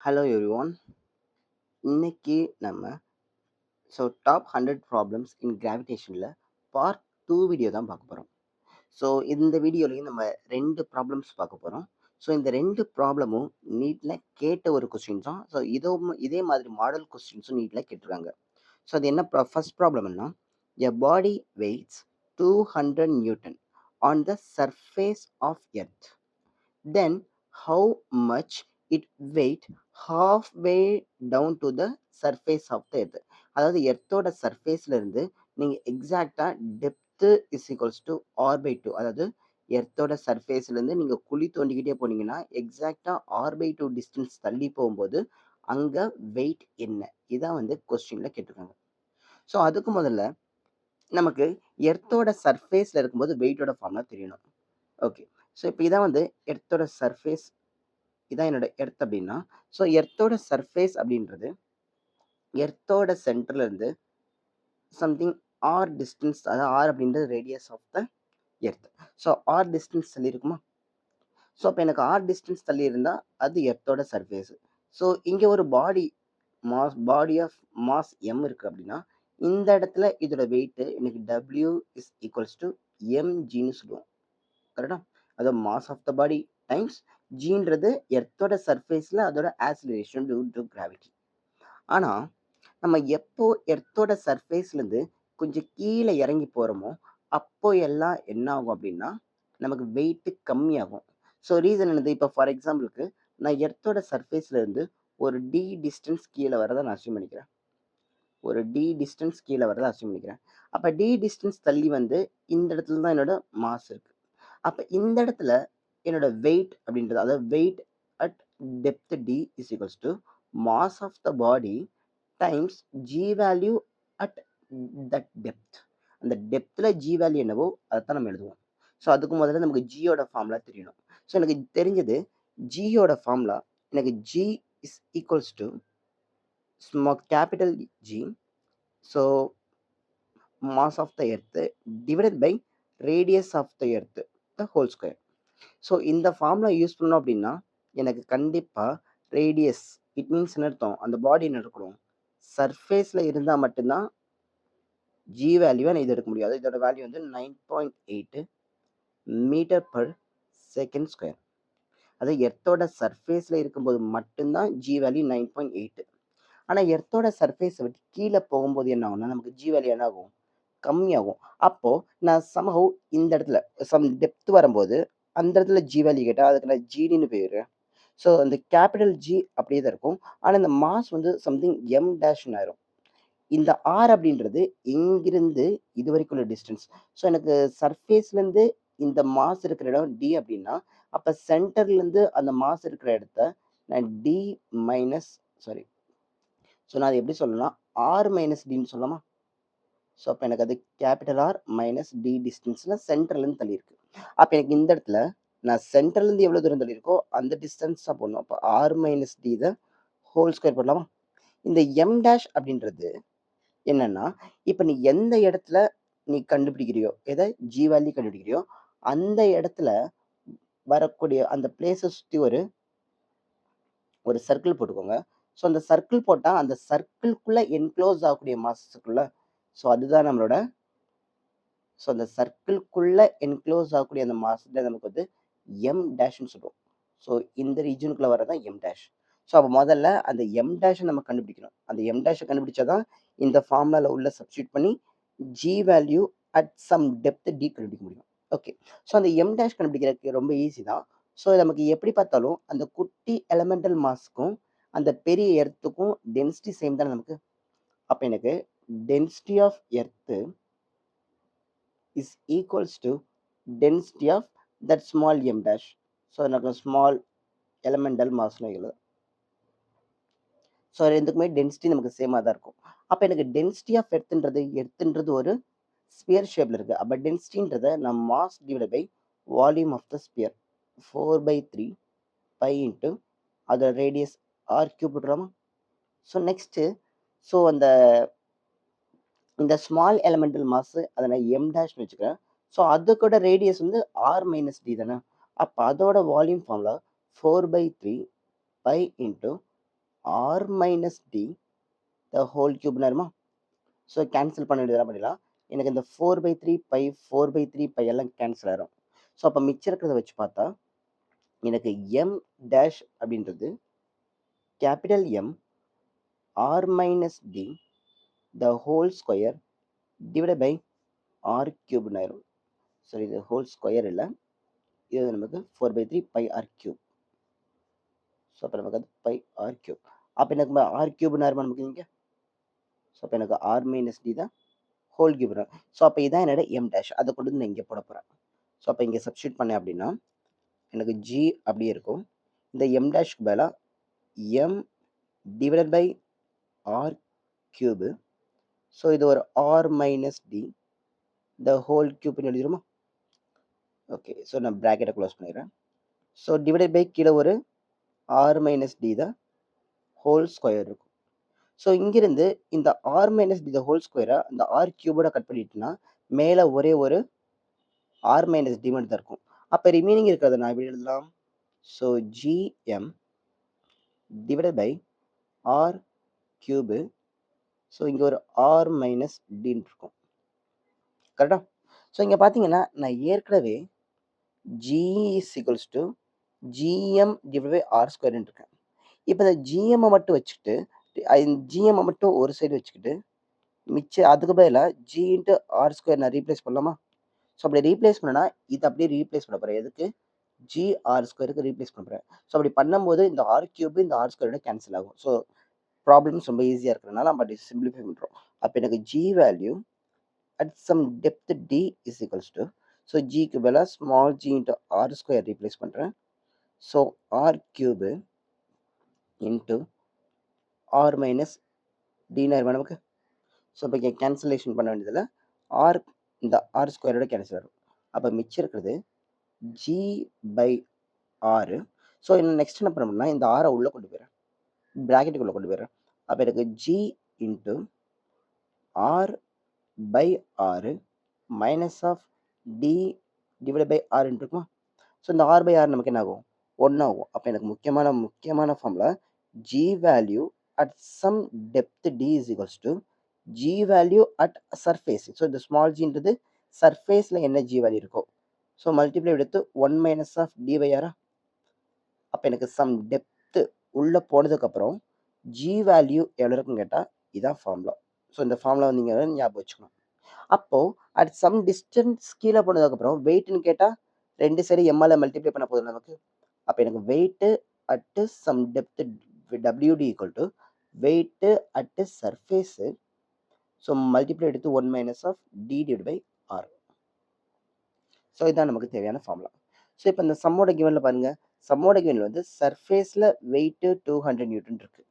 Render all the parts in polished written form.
Hello everyone. இன்னைக்கு நம்ம top 100 problems in கிராவிடேஷனில் பார்ட் 2 வீடியோ தான் பார்க்க போகிறோம். ஸோ இந்த வீடியோலையும் நம்ம 2 ப்ராப்ளம்ஸ் பார்க்க போகிறோம். ஸோ இந்த 2 ப்ராப்ளமும் நீட்டில் கேட்ட ஒரு கொஸ்டின்ஸ் தான். ஸோ இதே மாதிரி மாடல் கொஸ்டின்ஸும் நீட்டில் கேட்டிருக்காங்க. ஸோ அது என்ன ஃபர்ஸ்ட் ப்ராப்ளம்னா, a body weighs 200 newton on the surface of earth. Then how much it weight halfway down to the surface of the earth. அதாவது எர்த்தோட சர்ஃபேஸ்ல இருந்து நீங்க எக்ஸாக்டா depth is equals to R/2. அதாவது எர்த்தோட சர்ஃபேஸ்ல இருந்து நீங்க குழி தோண்டிக்கிட்டே போனீங்கன்னா எக்ஸாக்டா R/2 டிஸ்டன்ஸ் தள்ளி போகும்போது அங்க வெயிட் என்ன, இதான் கொஸ்டின்ல கேட்டிருக்காங்க. ஸோ அதுக்கு முதல்ல நமக்கு எர்த்தோட சர்ஃபேஸ்ல இருக்கும்போது வெயிட்டோட ஃபார்முலா தெரியணும். ஓகே. ஸோ இப்போ இதான் எர்த்தோட சர்ஃபேஸ், இதான் என்னோட எர்த் அப்படின்னா, ஸோ எர்த்தோட சர்ஃபேஸ் அப்படின்றது எர்த்தோட சென்டர்ல இருந்து சம்திங் ஆர் டிஸ்டன்ஸ், அதாவது ஆர் அப்படின்றது radius of the earth. So r distance தள்ளி இருக்குமா? ஸோ அப்போ எனக்கு ஆர் டிஸ்டன்ஸ் தள்ளி இருந்தால் அது எர்த்தோட சர்ஃபேஸ். ஸோ இங்கே ஒரு பாடி ஆஃப் மாஸ் எம் இருக்குது அப்படின்னா, இந்த இடத்துல இதோட வெயிட்டு எனக்கு டபிள்யூ இஸ் ஈக்குவல்ஸ் டு எம்ஜின்னு சொல்லுவோம். கரெக்டா? அதாவது mass of the body times ஜின்றது எர்த்தோட சர்ஃபேஸில் அதோட ஆக்சிலரேஷன் டியூ டு கிராவிட்டி. ஆனால் நம்ம எப்போ எர்த்தோட சர்ஃபேஸ்லேருந்து கொஞ்சம் கீழே இறங்கி போகிறோமோ அப்போ எல்லாம் என்ன ஆகும் அப்படின்னா நமக்கு வெயிட்டு கம்மியாகும். ஸோ ரீசன் என்னது? இப்போ ஃபார் எக்ஸாம்பிளுக்கு நான் எர்த்தோட சர்ஃபேஸ்லேருந்து ஒரு டி டிஸ்டன்ஸ் கீழே வரதை நான் அசியூம் பண்ணிக்கிறேன். அப்போ டி டிஸ்டன்ஸ் தள்ளி இந்த இடத்துல தான் என்னோட மாஸ் இருக்குது. அப்போ இந்த இடத்துல என்னோட வெயிட் அப்படின்றது, அதாவது weight at depth d is equals to mass of the body times g value at that depth. அந்த டெப்த்தில் ஜி வேல்யூ என்னவோ அதை தான் நம்ம எழுதுவோம். ஸோ அதுக்கு முதல்ல நமக்கு ஜியோட ஃபார்முலா தெரியணும். ஸோ எனக்கு தெரிஞ்சது ஜியோட ஃபார்முலா, எனக்கு g is equals to small capital g, so mass of the earth divided by radius of the earth the whole square. So இந்த ஃபார்முலா யூஸ் பண்ணோம் அப்படின்னா எனக்கு கண்டிப்பாக ரேடியஸ், இட் மீன்ஸ் என்ன அர்த்தம், அந்த பாடி என்ன இருக்கணும், சர்ஃபேஸில் இருந்தால் மட்டும்தான் ஜி வேல்யூவை நான் இது எடுக்க முடியாது. இதோட value 9.8 metre per second square. அது எர்த்தோட சர்ஃபேஸில் இருக்கும்போது மட்டும்தான் ஜி வேல்யூ 9.8. ஆனால் எர்த்தோட சர்ஃபேஸை விட்டு கீழே போகும்போது என்ன ஆகும்னா நமக்கு ஜி வேல்யூ என்ன ஆகும், கம்மியாகும். அப்போது நான் சம்ஹவ் இந்த இடத்துல சம் டெப்த் வரும்போது அந்த இடத்துல ஜி வேல்யூ கேட்டால் அதுக்கு நான் ஜிடின்னு பேர். ஸோ அந்த கேபிட்டல் ஜி அப்படியே தான் இருக்கும். ஆனால் இந்த மாஸ் சம்திங் எம் டேஷ்னு ஆயிரும். இந்த ஆர் அப்படின்றது இங்கிருந்து இது வரைக்கும் உள்ள டிஸ்டன்ஸ். ஸோ எனக்கு சர்ஃபேஸ்லேருந்து இந்த மாஸ் இருக்கிற இடம் டி அப்படின்னா, அப்போ சென்டர்லேருந்து அந்த மாஸ் இருக்கிற இடத்த நான் டி மைனஸ் சாரி ஸோ நான் அது எப்படி சொல்லலாம், ஆர் மைனஸ் டின்னு சொல்லலாமா? ஸோ அப்போ எனக்கு அது கேபிட்டல் ஆர் மைனஸ் டி டிஸ்டன்ஸில் சென்டர்லேருந்து தள்ளியிருக்கு. அப்போ எனக்கு இந்த இடத்துல நான் சென்டர்லேருந்து எவ்வளோ தூரம் தள்ளியிருக்கோ அந்த டிஸ்டன்ஸ் தான் போடணும். அப்போ r minus D the whole square போடலாமா? இந்த எம் டேஷ் அப்படின்றது என்னன்னா, இப்போ நீ எந்த இடத்துல நீ கண்டுபிடிக்கிறியோ, எதை ஜி வேல்யூ கண்டுபிடிக்கிறியோ அந்த இடத்துல வரக்கூடிய அந்த பிளேஸை சுற்றி ஒரு சர்க்கிள் போட்டுக்கோங்க. ஸோ அந்த சர்க்கிள் போட்டால் அந்த சர்க்கிள்குள்ளே என்க்ளோஸ் ஆகக்கூடிய மாசத்துக்குள்ள, ஸோ அதுதான் நம்மளோட, ஸோ அந்த சர்க்கிள்குள்ளே என்க்ளோஸ் ஆகக்கூடிய அந்த மாசத்தை நமக்கு எம் டேஷ்னு சொல்லுவோம். ஸோ இந்த ரீஜனுக்குள்ளே வரதான் எம் டேஷ். ஸோ அப்போ முதல்ல அந்த எம் டேஷை நம்ம கண்டுபிடிக்கணும். அந்த எம் டேஷை கண்டுபிடிச்சாதான் இந்த ஃபார்முலாவில் உள்ள சப்ஸ்டியூட் பண்ணி g value at some depth d கண்டுபிடிக்க முடியும். ஓகே. ஸோ அந்த எம் டேஷ் கண்டுபிடிக்கிறதுக்கு ரொம்ப ஈஸி தான். ஸோ நமக்கு எப்படி பார்த்தாலும் அந்த குட்டி எலமெண்டல் மாஸ்க்கும் அந்த பெரிய எர்த்துக்கும் டென்சிட்டி சேம் தானே நமக்கு. அப்போ எனக்கு density of earth is equals to density of that small m dash. So எனக்கு ஸ்மால் எலமெண்டல் மாஸ்னு எழுது. ஸோ ரெண்டுக்குமே டென்சிட்டி நமக்கு சேமாக தான் இருக்கும். அப்போ எனக்கு டென்சிட்டி ஆஃப் எர்த்துன்றது ஒரு ஸ்பியர் ஷேப்பில் இருக்குது. அப்போ டென்சிட்டின்றதை நான் mass divide by volume of the sphere 4/3 pi into அதோட ரேடியஸ் ஆர் கியூப் போட்டுலாமா? ஸோ நெக்ஸ்ட்டு ஸோ இந்த ஸ்மால் எலமெண்டல் மாஸ் அதை நான் எம் டேஷ்னு வச்சுக்கிறேன். ஸோ அதுக்கூட ரேடியஸ் ஆர் மைனஸ் டி தானே. அப்போ அதோட volume formula 4/3 pi into r minus d the whole cube ஆயிருமா? ஸோ கேன்சல் பண்ண வேண்டியதெல்லாம் பண்ணிடலாம். எனக்கு இந்த 4/3 பை 4/3 பை எல்லாம் கேன்சல் ஆயிரும். ஸோ அப்போ மிச்சம் இருக்கிறத வச்சு பார்த்தா எனக்கு m டேஷ் அப்படின்றது capital M r minus d the whole square divide by r கியூப்னு ஆயிரும். சரி, இது ஹோல் ஸ்கொயர் இல்லை, இது நமக்கு 4/3 பை ஆர் கியூப். ஸோ அப்போ நமக்கு அது பை ஆர் கியூப். அப்போ எனக்கு ஆர் கியூப்னு ஆயிருமா நமக்கு இங்கே? ஸோ அப்போ எனக்கு r மைனஸ் டி தான் ஹோல் கியூப். ஸோ அப்போ இதான் என்னோட எம் டேஷ். அதை கொண்டு வந்து நான் இங்கே போட போகிறேன். ஸோ அப்போ இங்கே சப்ஸ்டியூட் பண்ணேன் அப்படின்னா எனக்கு ஜி அப்படியே இருக்கும். இந்த எம் டேஷ்க்கு பதிலாக M divided by R cube. So இது ஒரு R minus D the whole கியூப்னு எழுதிடுமா? ஓகே, ஸோ நான் ப்ராக்கெட்டை க்ளோஸ் பண்ணிடுறேன். ஸோ டிவைடட் பை கீழே ஒரு R minus D the whole square இருக்கும். ஸோ இங்கிருந்து இந்த R minus D the whole ஸ்கொயரை அந்த ஆர் கியூபோட கட் பண்ணிட்டுனா மேலே ஒரே ஒரு ஆர் மைனஸ் டி மட்டும் தான் இருக்கும். அப்போ ரிமைனிங் இருக்கிறத நான் எப்படி எழுதலாம்? So GM divided by R cube. So இங்கே ஒரு ஆர் மைனஸ் டின்னு இருக்கும். கரெக்டா? ஸோ இங்கே பார்த்தீங்கன்னா நான் ஏற்கனவே g is equals to GM divide by r ஸ்கொயர்னு இருக்கேன். இப்போ இந்த ஜிஎம்மை மட்டும் வச்சுக்கிட்டு ஜிஎம்மை மட்டும் ஒரு சைடு வச்சுக்கிட்டு மிச்சம் அதுக்கு பதிலாக ஜி இன்ட்டு ஆர் ஸ்கொயர் நான் ரீப்ளேஸ் பண்ணலாமா? ஸோ அப்படி ரீப்ளேஸ் பண்ணனா இதை அப்படியே ரீப்ளேஸ் பண்ண போகிறேன். எதுக்கு? ஜி ஆர் ஸ்கொயருக்கு ரீப்ளேஸ் பண்ண போகிறேன். ஸோ அப்படி பண்ணும்போது இந்த ஆர் கியூப் இந்த ஆர் ஸ்கொயரோட கேன்சல் ஆகும். ஸோ ப்ராப்ளம்ஸ் ரொம்ப ஈஸியாக இருக்கிறதுனால நம்ம அப்படி சிம்பிளிஃபை பண்ணுறோம். அப்போ எனக்கு G value at some depth d is equals to, so g க்கு பதிலா small g into r square replace பண்ணுறேன். so r cube into r minus d னா நமக்கு. ஸோ இப்போ இங்கே கேன்சலேஷன் பண்ண வேண்டியதில் ஆர் இந்த ஆர் ஸ்கொயரோட கேன்சல் ஆகும். அப்போ மிச்சம் இருக்கிறது ஜி பை ஆறு. ஸோ இன்னும் நெக்ஸ்ட் என்ன பண்ணோம்னா இந்த ஆரை உள்ளே கொண்டு போயிடுறேன், ப்ராக்கெட்டுக்குள்ளே கொண்டு போயிடுறேன். அப்போ எனக்கு ஜி இன்ட்டு ஆர் பை ஆறு minus of d divide by r இருக்குமா? ஸோ இந்த ஆர் பை ஆர் நமக்கு என்ன ஆகும்? 1 ஆகும். அப்போ எனக்கு முக்கியமான formula g value at some depth d is equals to g value at surface. So இந்த ஸ்மால் ஜின்றது சர்ஃபேஸில் என்ன ஜி வேல்யூ இருக்கோ ஸோ மல்டிப்ளை எடுத்து 1 மைனஸ் ஆஃப் டி பை ஆரா. அப்போ எனக்கு சம் டெப்த்து உள்ளே போனதுக்கப்புறம் ஜி வேல்யூ எவ்வளோ இருக்குன்னு கேட்டால் இதான் ஃபார்முலா. ஸோ இந்த ஃபார்முலா நீங்கள் ஞாபகம் வச்சுக்கணும். அப்போது அட் சம் டிஸ்டன்ஸ் கீழே போனதுக்கப்புறம் வெயிட்னு கேட்டால் ரெண்டு சைடு எம்எல்ஏ மல்டிப்ளை பண்ண போதும் நமக்கு. அப்போ எனக்கு weight at some depth WD equal to weight at surface. So multiply எடுத்து 1 minus of d divide by r. So இதுதான் நமக்கு தேவையான ஃபார்முலா. ஸோ இப்போ இந்த சம்மோட கிவனில் பாருங்கள், சம்மோட கிவனில் வந்து சர்ஃபேஸில் வெயிட்டு 200 நியூட்டன் இருக்குது.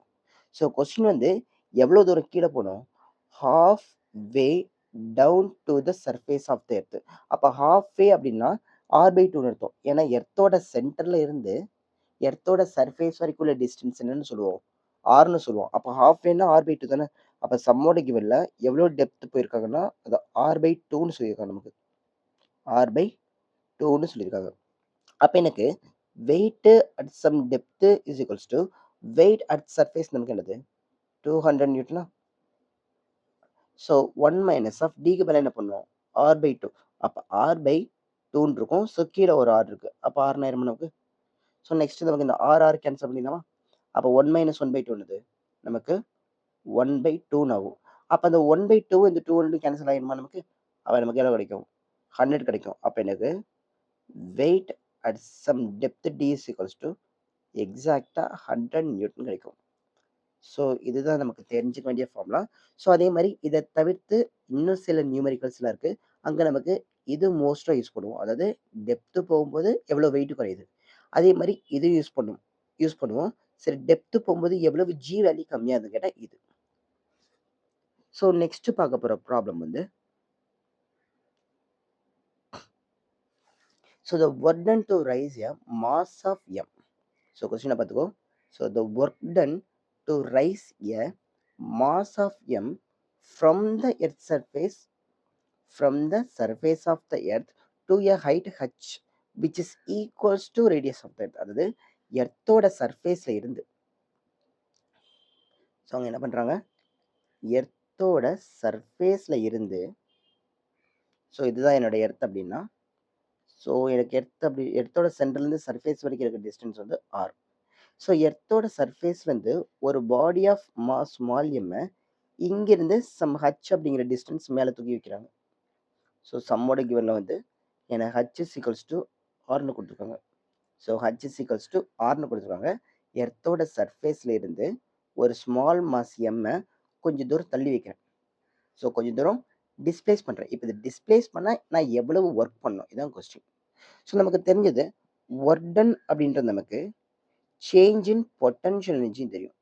ஸோ கொஸ்டின் வந்து எவ்வளோ தூரம் கீழே போகணும்? Half way down to the surface of the earth. அப்போ ஹாஃப் வே அப்படின்னா r/2ன்னு அர்த்தம். ஏன்னா எர்த்தோட சென்டரில் இருந்து எர்த்தோட சர்ஃபேஸ் வரைக்கும் உள்ள டிஸ்டன்ஸ் என்னன்னு சொல்லுவோம்? ஆர்னு சொல்லுவோம். அப்போ ஹாஃப் வேனா r/2 தானே. அப்போ சம்மோட கிவனில் எவ்வளோ டெப்த் போயிருக்காங்கன்னா அது r/2ன்னு சொல்லியிருக்காங்க நமக்கு. r/2ன்னு சொல்லியிருக்காங்க. அப்போ எனக்கு weight at some depth is equals to weight at surface நமக்கு என்னது? 200 நியூட்டனா. ஸோ 1 மைனஸ் ஆஃப் டிக்கு பதிலாக என்ன பண்ணுவோம்? r/2. அப்போ r/2ன்னு இருக்கும். ஸோ கீழே ஒரு r இருக்குது. அப்போ r நேரம் நமக்கு. ஸோ நெக்ஸ்ட் நமக்கு இந்த r கேன்சல் பண்ணிடலாமா? அப்போ 1 மைனஸ் 1/2 நமக்கு 1/2 ஆகும். அப்போ அந்த 1/2 இந்த 200 கேன்சல் ஆகிடுமா நமக்கு? அப்போ நமக்கு எவ்வளோ கிடைக்கும்? 100 கிடைக்கும். அப்போ எனக்கு weight at some depth d is equals to எக்ஸாக்டாக 100 நியூட்டன் கிடைக்கும். ஸோ இதுதான் நமக்கு தெரிஞ்சுக்க வேண்டிய ஃபார்முலா. ஸோ அதே மாதிரி இதை தவிர்த்து இன்னும் சில நியூமெரிக்கல்ஸ்லாம் இருக்குது. அங்கே நமக்கு இது மோஸ்ட்டாக யூஸ் பண்ணுவோம். அதாவது டெப்த்து போகும்போது எவ்வளோ வெயிட் குறையுது. அதே மாதிரி இது யூஸ் பண்ணுவோம். சரி, டெப்த்து போகும்போது எவ்வளவு ஜி வேல்யூ கம்மியாகுதுன்னு கேட்டால் இது. ஸோ நெக்ஸ்ட் பார்க்க போகிற ப்ராப்ளம் வந்து so the work done to raise a mass of m. So கொஸ்டினை பார்த்துக்கோ. So the work done to raise a mass of m from the earth surface of the earth to a height h which is equals to radius of the earth. அதாவது எர்த்தோட சர்ஃபேஸில் இருந்து so அவங்க என்ன பண்ணுறாங்க, எர்த்தோட சர்ஃபேஸில் இருந்து, ஸோ இதுதான் என்னோட எர்த் அப்படின்னா, ஸோ எனக்கு எர்த்தோட சென்டர்லேருந்து சர்ஃபேஸ் வரைக்கும் இருக்கிற டிஸ்டன்ஸ் வந்து ஆர். ஸோ எர்த்தோட சர்ஃபேஸ்லேருந்து ஒரு பாடி ஆஃப் மாஸ் ஸ்மால் எம்மை இங்கிருந்து சம் ஹச் அப்படிங்கிற டிஸ்டன்ஸ் மேலே தூக்கி வைக்கிறாங்க. ஸோ சம்மோட கிவனில் வந்து எனக்கு ஹச் இஸ் ஈக்குவல்ஸ் டு ஆர்னு கொடுத்துருக்காங்க. So H is equals to ஆர்னு கொடுத்துருக்காங்க. எர்த்தோட சர்ஃபேஸில் இருந்து ஒரு ஸ்மால் மாஸ் எம்மை கொஞ்சம் தூரம் தள்ளி வைக்கிறேன். ஸோ கொஞ்சம் தூரம் டிஸ்பிளேஸ் பண்ணுறேன். இப்போ இது டிஸ்பிளேஸ் பண்ணால் நான் எவ்வளவு ஒர்க் பண்ணணும், இதான் கொஸ்டின். ஸோ நமக்கு தெரிஞ்சது ஒர்க் டன் அப்படின்றது நமக்கு சேஞ்ச் இன் பொட்டன்ஷியல் எனர்ஜின்னு தெரியும்.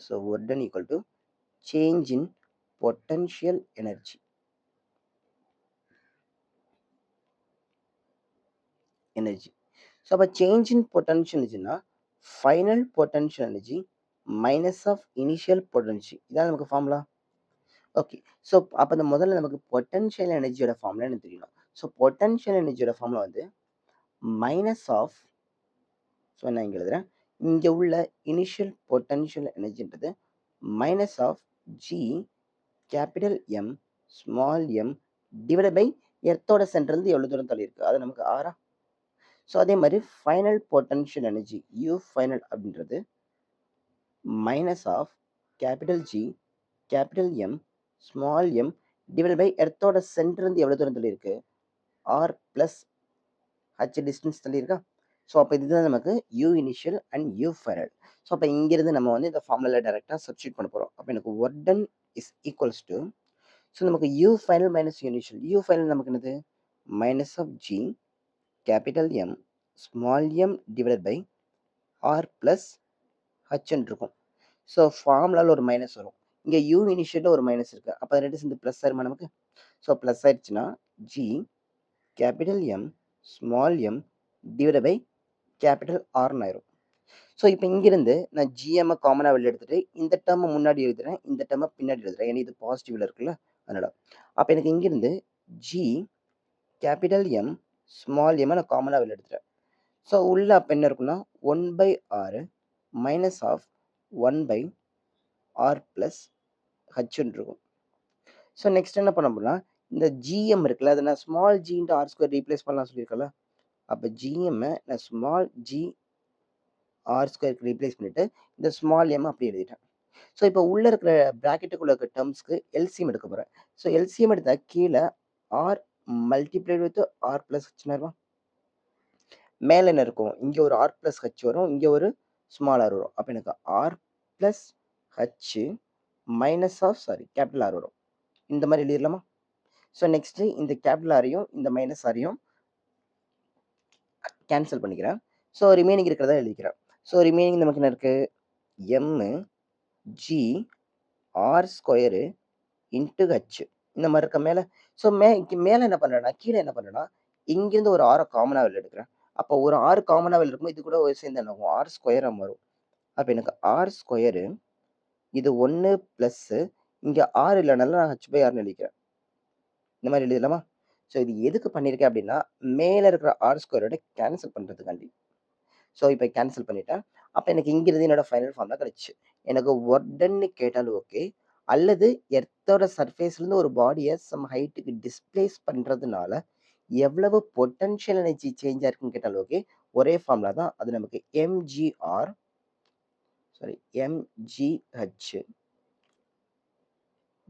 So work done equal to change in potential energy. So அப்போ சேஞ்ச் இன் பொட்டன்ஷியல் எனர்ஜினா final potential energy minus of initial potential. இதான் நமக்கு ஃபார்முலா. ஓகே. ஸோ அப்போ அந்த முதல்ல நமக்கு பொட்டன்ஷியல் எனர்ஜியோட ஃபார்முலா எனக்கு தெரியணும். ஸோ பொட்டன்ஷியல் எனர்ஜியோட ஃபார்முலா வந்து மைனஸ் ஆஃப், ஸோ நான் இங்கே எழுதுறேன், இங்கே உள்ள இனிஷியல் பொட்டன்ஷியல் எனர்ஜின்றது minus of G capital M small M divide by எர்த்தோட சென்டர்லேருந்து எவ்வளோ தூரம் தள்ளி இருக்குது, அது நமக்கு ஆறா. ஸோ அதே மாதிரி final potential energy U final அப்படின்றது minus of capital G capital M small M divide by எர்த்தோட சென்டர்லேருந்து எவ்வளோ தூரம் தள்ளி இருக்கு, ஆர் ப்ளஸ் ஹச் டிஸ்டன்ஸ் தள்ளி இருக்கா. ஸோ அப்போ இதுதான் நமக்கு you initial and you final. So அப்போ இங்கிருந்து நம்ம வந்து இந்த ஃபார்முலாவில் டைரெக்டாக சப்ஸ்டியூட் பண்ண போகிறோம். அப்போ எனக்கு work done is equals to, so நமக்கு U final minus U initial, U final நமக்கு என்னது minus of G capital M small M divide by R plus ஹச்ன்னு இருக்கும். ஸோ ஃபார்முலாவில் ஒரு மைனஸ் வரும், இங்கே யூ இனிஷியலில் ஒரு மைனஸ் இருக்குது, அப்போ ரெண்டு சேர்ந்து ப்ளஸ் ஆயிருமா நமக்கு. ஸோ ப்ளஸ் ஆயிடுச்சுன்னா G capital M small M divide by capital ஆர்னு ஆயிரும். ஸோ இப்போ இங்கிருந்து நான் ஜிஎம்மை காமனாக வெளில எடுத்துகிட்டு இந்த டேர்மை முன்னாடி எழுதுறேன், இந்த டேர்மை பின்னாடி எழுதுறேன், ஏன்னா இது பாசிட்டிவில் இருக்குல்ல அதனால. அப்போ எனக்கு இங்கிருந்து ஜி கேபிட்டல் எம் ஸ்மால் எம்மை நான் காமனாக வெளில எடுத்துட்டேன். ஸோ உள்ள அப்போ என்ன இருக்குன்னா 1/r minus of 1/r plus ஹச்ன்னு இருக்கும். ஸோ நெக்ஸ்ட் என்ன பண்ண போனால் இந்த ஜிஎம் இருக்குல்ல, அதை நான் small g into r square replace பண்ணலாம் சொல்லியிருக்கல. அப்போ ஜிஎம்மை நான் ஸ்மால் ஜி ஆர் ஸ்கொயருக்கு ரீப்ளேஸ் பண்ணிவிட்டு இந்த ஸ்மால் எம் அப்படி எழுதிட்டேன். ஸோ இப்போ உள்ளே இருக்கிற ப்ராக்கெட்டுக்குள்ளே இருக்கிற டேர்ம்ஸ்க்கு எல்சிஎம் எடுக்க போகிறேன். ஸோ எல்சிஎம் எடுத்தால் கீழே R multiplied with R plus ஹச்னா மேலே என்ன இருக்கும், இங்கே ஒரு ஆர் ப்ளஸ் ஹச் வரும், இங்கே ஒரு ஸ்மால் ஆர் வரும். அப்போ எனக்கு r plus h minus of capital r வரும். இந்த மாதிரி எழுதிடலாமா. ஸோ நெக்ஸ்ட்டு இந்த கேபிட்டல் ஆரையும் இந்த மைனஸ் ஆரையும் கேன்சல் பண்ணிக்கிறேன். ஸோ ரிமைனிங் இருக்கிறதா எழுதிக்கிறேன். ஸோ ரிமைனிங் நமக்கு என்ன இருக்குது, m g r square into h இந்த மாதிரி இருக்க மேலே. ஸோ மேலே என்ன பண்ணுறேன்னா, கீழே என்ன பண்ணுறேன்னா, இங்கேருந்து ஒரு ஆரை காமனாக வெளில எடுக்கிறேன். அப்போ ஒரு ஆறு காமனாக வெளில இருக்கும்போது இது கூட ஒரு சேர்ந்து என்ன ஆகும், ஆர் ஸ்கொயராக மாறும். அப்போ எனக்கு ஆர் ஸ்கொயரு இது 1 ப்ளஸ்ஸு இங்கே ஆர் இல்லைனால நான் h/rன்னு எழுதிக்கிறேன். இந்த மாதிரி எழுதலாமா. ஸோ இது எதுக்கு பண்ணியிருக்கேன் அப்படின்னா, மேலே இருக்கிற ஆர் ஸ்கொயரோட கேன்சல் பண்ணுறதுக்காண்டி. ஸோ இப்போ கேன்சல் பண்ணிட்டேன். அப்போ எனக்கு இங்கிருந்து என்னோட ஃபைனல் ஃபார்ம் தான் கிடச்சிச்சு. எனக்கு ஒர்க் டன்னு கேட்டாலும் ஓகே, அல்லது எர்த்தோட சர்ஃபேஸ்லேருந்து ஒரு பாடியை சம் ஹைட்டுக்கு டிஸ்பிளேஸ் பண்ணுறதுனால எவ்வளவு பொட்டன்ஷியல் எனர்ஜி சேஞ்ச் ஆயிருக்குன்னு கேட்டாலும் ஓகே, ஒரே ஃபார்முலா தான். அது நமக்கு mgh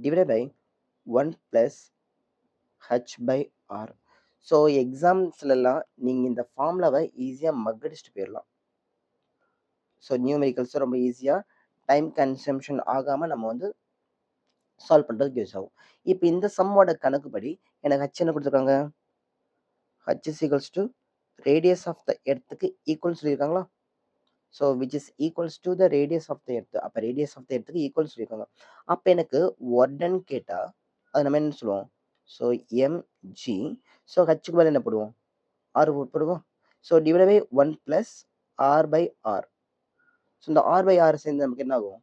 divide by 1 plus h/r. So எக்ஸாம்ஸ்லலாம் நீங்கள் இந்த ஃபார்முலாவை ஈஸியாக மக்கடிச்சுட்டு போயிடலாம். ஸோ நியூமெரிக்கல்ஸை ரொம்ப ஈஸியாக டைம் கன்சம்ஷன் ஆகாமல் நம்ம வந்து சால்வ் பண்ணுறதுக்கு யூஸ் ஆகும். இப்போ இந்த சம்மோட கணக்குப்படி எனக்கு ஹச் என்ன கொடுத்துருக்காங்க, H is equals to radius of the எர்த்துக்கு ஈக்குவல் சொல்லியிருக்காங்களா. So which is equals to the radius of the earth. அப்போ ரேடியஸ் ஆஃப் த எர்த்துக்கு ஈக்குவல் சொல்லியிருக்காங்க. அப்போ எனக்கு ஒர்டன் கேட்டால் அது நம்ம என்ன சொல்லுவோம், ஸோ எம்ஜி, ஸோ ஹச்சுக்கு மேலே என்ன போடுவோம், ஆர் போடுவோம். So divide by 1 plus r/r. So இந்த r/r சேர்ந்து நமக்கு என்ன ஆகும்,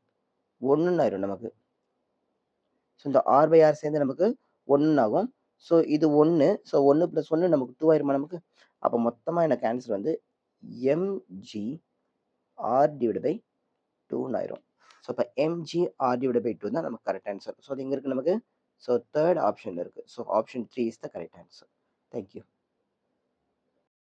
1 ஆயிரும் நமக்கு. ஸோ இந்த r/r சேர்ந்து நமக்கு 1 ஆகும். ஸோ இது 1, ஸோ 1 + 1 நமக்கு 2 ஆயிருமா நமக்கு. அப்போ மொத்தமாக எனக்கு ஆன்சர் வந்து mg r டிவைட் பை 2 ஆயிரும். ஸோ அப்போ mg r/2 தான் நமக்கு கரெக்ட் ஆன்சர். ஸோ அது எங்கே இருக்குது நமக்கு? ஸோ தேர்ட் ஆப்ஷனில் இருக்குது. So option 3 is the correct answer. Thank you.